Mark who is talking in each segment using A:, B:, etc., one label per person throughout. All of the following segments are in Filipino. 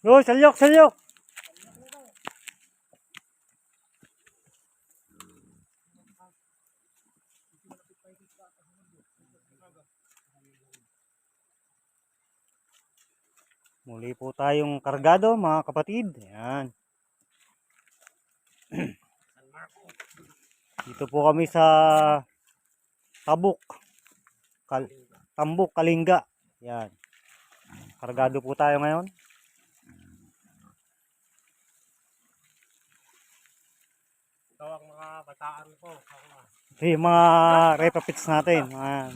A: Yo, salyok, salyok. Muli po tayong kargado, mga kapatid. Ayan. Dito po kami sa Tabuk. Tambuk, Kalinga. Ayan. Kargado po tayo ngayon.
B: Ito ang mga bataan ko.
A: Ito yung mga repapits natin. Ayan.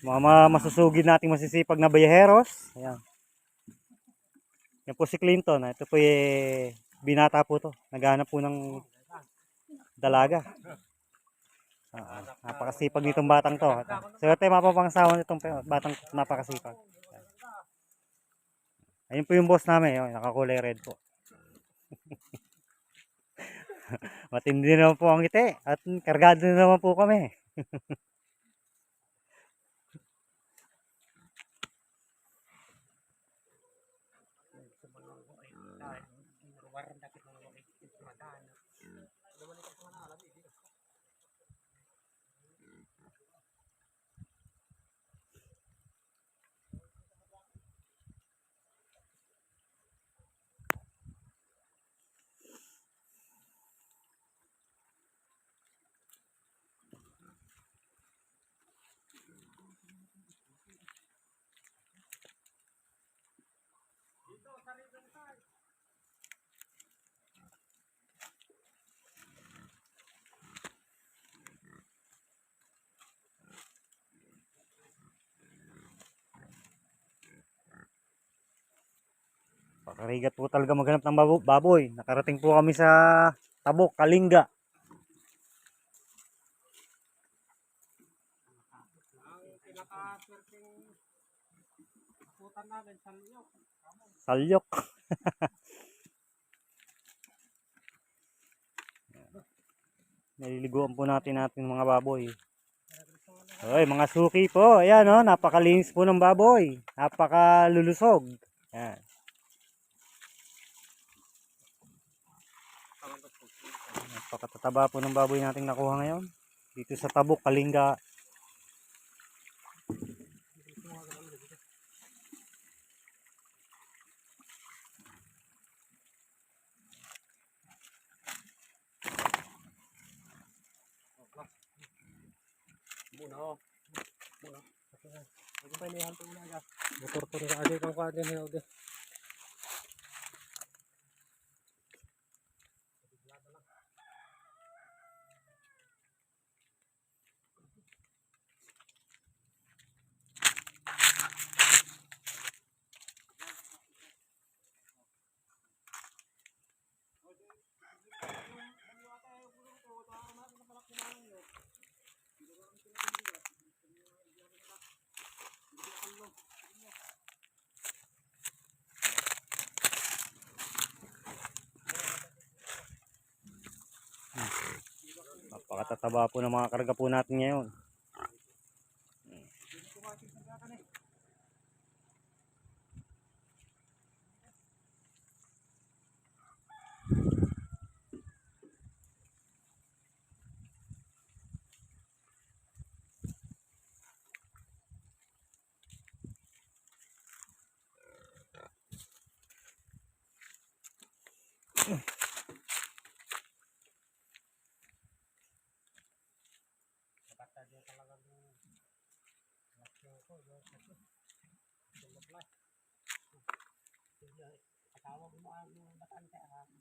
A: Mga masusugid nating masisipag na bayaheros. Ayan. Yan po si Clinton. Ito po yung binata po to. Naghahanap po ng dalaga. Napakasipag nitong batang to. Swerte mapapangasawa nitong batang napakasipag. Ayun po yung boss namin. Yun, nakakulay red po. Matindi naman po ang ngiti. At kargado naman po kami. Pakarigat po talaga maghanap ng baboy. Nakarating po kami sa Tabuk, Kalinga.
B: Ang pinaka-swerteng putan namin, salyok.
A: Salyok. Naliliguan po natin mga baboy. Oy, mga suki po. Ayan oh, napakalinis po ng baboy. Napakalulusog. Ayan. Napakatataba po ng baboy nating nakuha ngayon. Dito sa Tabuk, Kalinga.
B: Muna. Ito pa inihan ito muna agad. Motor ko rin kasi kang kuha din.
A: Napakatataba po ng mga karga po natin ngayon.
B: Tawag mo ang bataan kaya